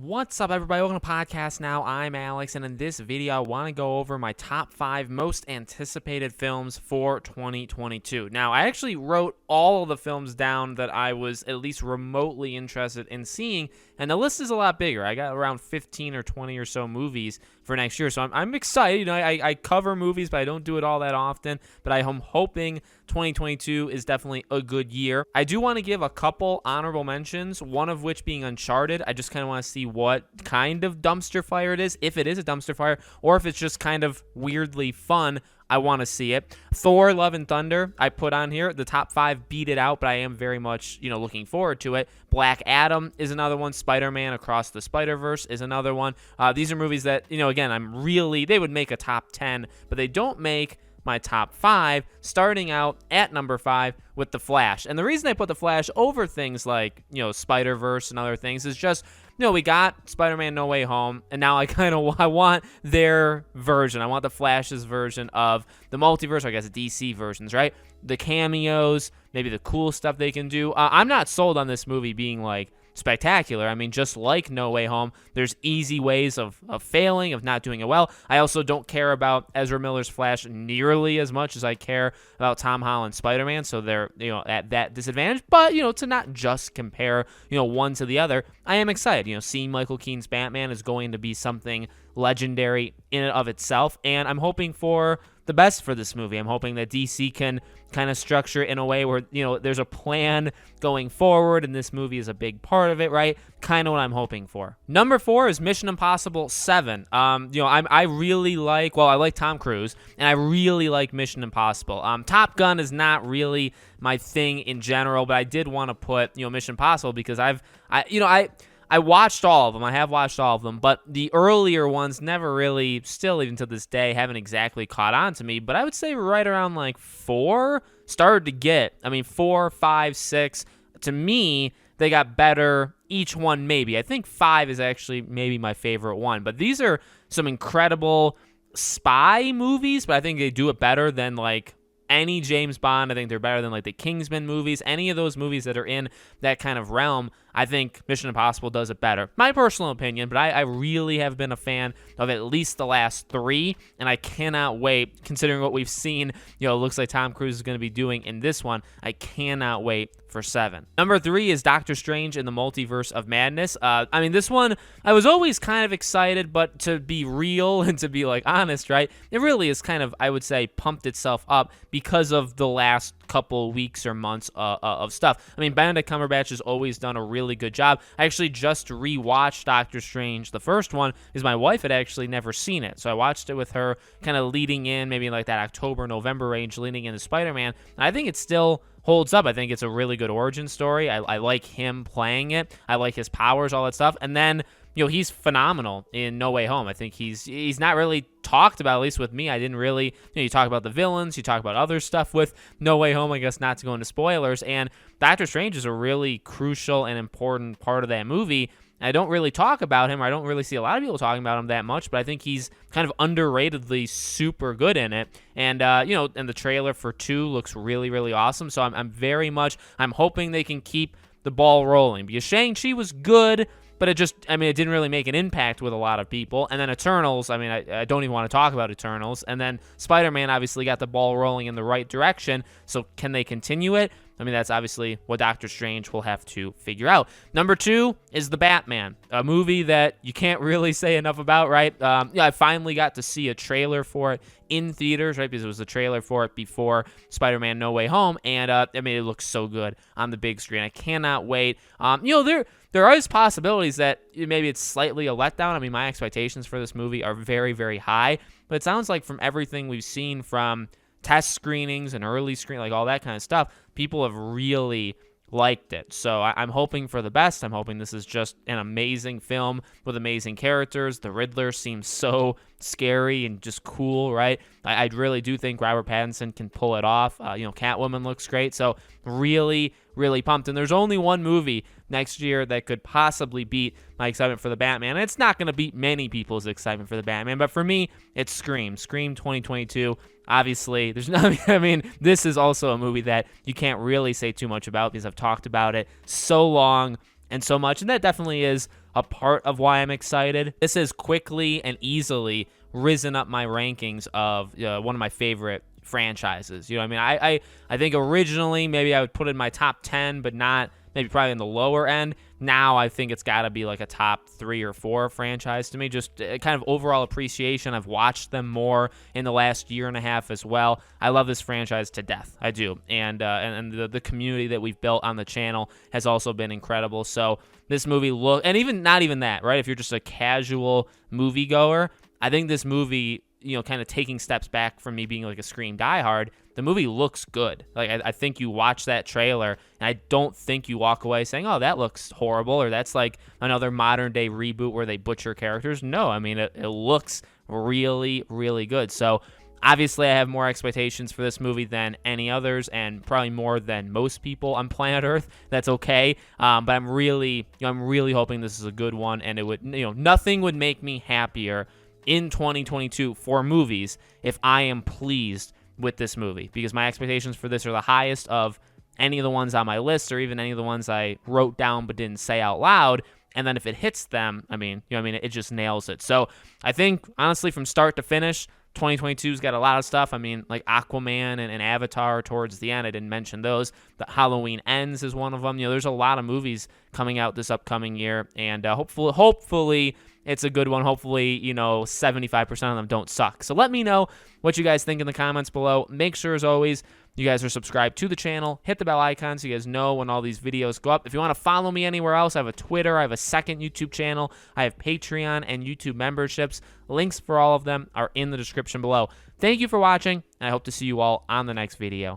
What's up, everybody? Welcome to Podcast Now. I'm Alex, and in this video, I want to go over my top 5 most anticipated films for 2022. Now, I actually wrote all of the films down that I was at least remotely interested in seeing, and the list is a lot bigger. I got around 15 or 20 or so movies for next year, so I'm excited. You know, I cover movies, but I don't do it all that often, but I'm hoping 2022 is definitely a good year. I do want to give a couple honorable mentions, one of which being Uncharted. I just kind of want to see what kind of dumpster fire it is, if it is a dumpster fire, or if it's just kind of weirdly fun. I want to see it. Thor, Love and Thunder, I put on here. The top 5 beat it out, but I am very much, looking forward to it. Black Adam is another one. Spider-Man Across the Spider-Verse is another one. These are movies that, again, they would make a top 10, but they don't make my top 5, starting out at number 5 with The Flash. And the reason I put The Flash over things like, Spider-Verse and other things is just, we got Spider-Man No Way Home, and now I want their version. I want the Flash's version of the multiverse, or I guess DC versions, right? The cameos, maybe the cool stuff they can do. I'm not sold on this movie being, spectacular. I mean, just like No Way Home, there's easy ways of failing, of not doing it well. I also don't care about Ezra Miller's Flash nearly as much as I care about Tom Holland's Spider-Man, so they're, at that disadvantage. But, to not just compare, one to the other, I am excited. Seeing Michael Keaton's Batman is going to be something legendary in and of itself, and I'm hoping for the best for this movie. I'm hoping that DC can kind of structure it in a way where, there's a plan going forward, and this movie is a big part of it, right? Kind of what I'm hoping for. Number 4 is Mission Impossible 7. I really like, I like Tom Cruise, and I really like Mission Impossible. Top Gun is not really my thing in general, but I did want to put, Mission Impossible because I watched all of them. I have watched all of them, but the earlier ones never really, still even to this day, haven't exactly caught on to me. But I would say right around 4 started to get. 4, 5, 6. To me, they got better each one maybe. I think 5 is actually maybe my favorite one. But these are some incredible spy movies, but I think they do it better than any James Bond. I think they're better than the Kingsman movies. Any of those movies that are in that kind of realm, I think Mission Impossible does it better. My personal opinion, but I really have been a fan of at least the last 3, and I cannot wait, considering what we've seen, it looks like Tom Cruise is going to be doing in this one. I cannot wait for 7. Number 3 is Doctor Strange in the Multiverse of Madness. This one, I was always kind of excited, but to be real and to be honest, right, it really is kind of, I would say, pumped itself up because of the last couple weeks or months of stuff. Benedict Cumberbatch has always done a really good job. I actually just rewatched Doctor Strange, the first one, because my wife had actually never seen it. So I watched it with her kind of leading in, maybe that October, November range, leading into Spider-Man. And I think it still holds up. I think it's a really good origin story. I like him playing it. I like his powers, all that stuff. And then, he's phenomenal in No Way Home. I think he's not really talked about, at least with me. I didn't really, you talk about the villains, you talk about other stuff with No Way Home, I guess not to go into spoilers, and Doctor Strange is a really crucial and important part of that movie. I don't really talk about him, or I don't really see a lot of people talking about him that much, but I think he's kind of underratedly super good in it. And, and the trailer for 2 looks really, really awesome. So I'm hoping they can keep the ball rolling, because Shang-Chi was good, but it didn't really make an impact with a lot of people. And then Eternals, I don't even want to talk about Eternals. And then Spider-Man obviously got the ball rolling in the right direction. So can they continue it? That's obviously what Doctor Strange will have to figure out. Number 2 is The Batman, a movie that you can't really say enough about, right? I finally got to see a trailer for it in theaters, right? Because it was a trailer for it before Spider-Man No Way Home, and it looks so good on the big screen. I cannot wait. There are possibilities that maybe it's slightly a letdown. My expectations for this movie are very, very high, but it sounds like from everything we've seen from test screenings and early all that kind of stuff, people have really liked it. So I'm hoping for the best. I'm hoping this is just an amazing film with amazing characters. The Riddler seems so scary and just cool, right? I really do think Robert Pattinson can pull it off. Catwoman looks great. So really, really pumped. And there's only one movie next year that could possibly beat my excitement for the Batman. And it's not going to beat many people's excitement for the Batman, but for me, it's Scream. Scream 2022. Obviously, this is also a movie that you can't really say too much about because I've talked about it so long. and so much. And that definitely is a part of why I'm excited. This has quickly and easily risen up my rankings of one of my favorite franchises. You know what I mean? I think originally maybe I would put it in my top 10, but not maybe probably in the lower end. Now I think it's got to be like a top 3 or 4 franchise to me. Just kind of overall appreciation. I've watched them more in the last year and a half as well. I love this franchise to death. I do. And the community that we've built on the channel has also been incredible. So this movie and even not even that, right? If you're just a casual moviegoer, I think this movie, kind of taking steps back from me being like a Scream diehard, the movie looks good. Like, I think you watch that trailer, and I don't think you walk away saying, oh, that looks horrible, or that's like another modern day reboot where they butcher characters. No, I mean, it looks really, really good. So obviously I have more expectations for this movie than any others, and probably more than most people on planet Earth. That's okay. But I'm really hoping this is a good one, and it would, nothing would make me happier in 2022 for movies if I am pleased with this movie, because my expectations for this are the highest of any of the ones on my list, or even any of the ones I wrote down but didn't say out loud. And then if it hits them, it just nails it. So I think, honestly, from start to finish, 2022's got a lot of stuff. I mean, like Aquaman and Avatar towards the end. I didn't mention those. The Halloween Ends is one of them. There's a lot of movies coming out this upcoming year, and hopefully it's a good one. Hopefully, 75% of them don't suck. So let me know what you guys think in the comments below. Make sure, as always, you guys are subscribed to the channel. Hit the bell icon so you guys know when all these videos go up. If you want to follow me anywhere else, I have a Twitter. I have a second YouTube channel. I have Patreon and YouTube memberships. Links for all of them are in the description below. Thank you for watching, and I hope to see you all on the next video.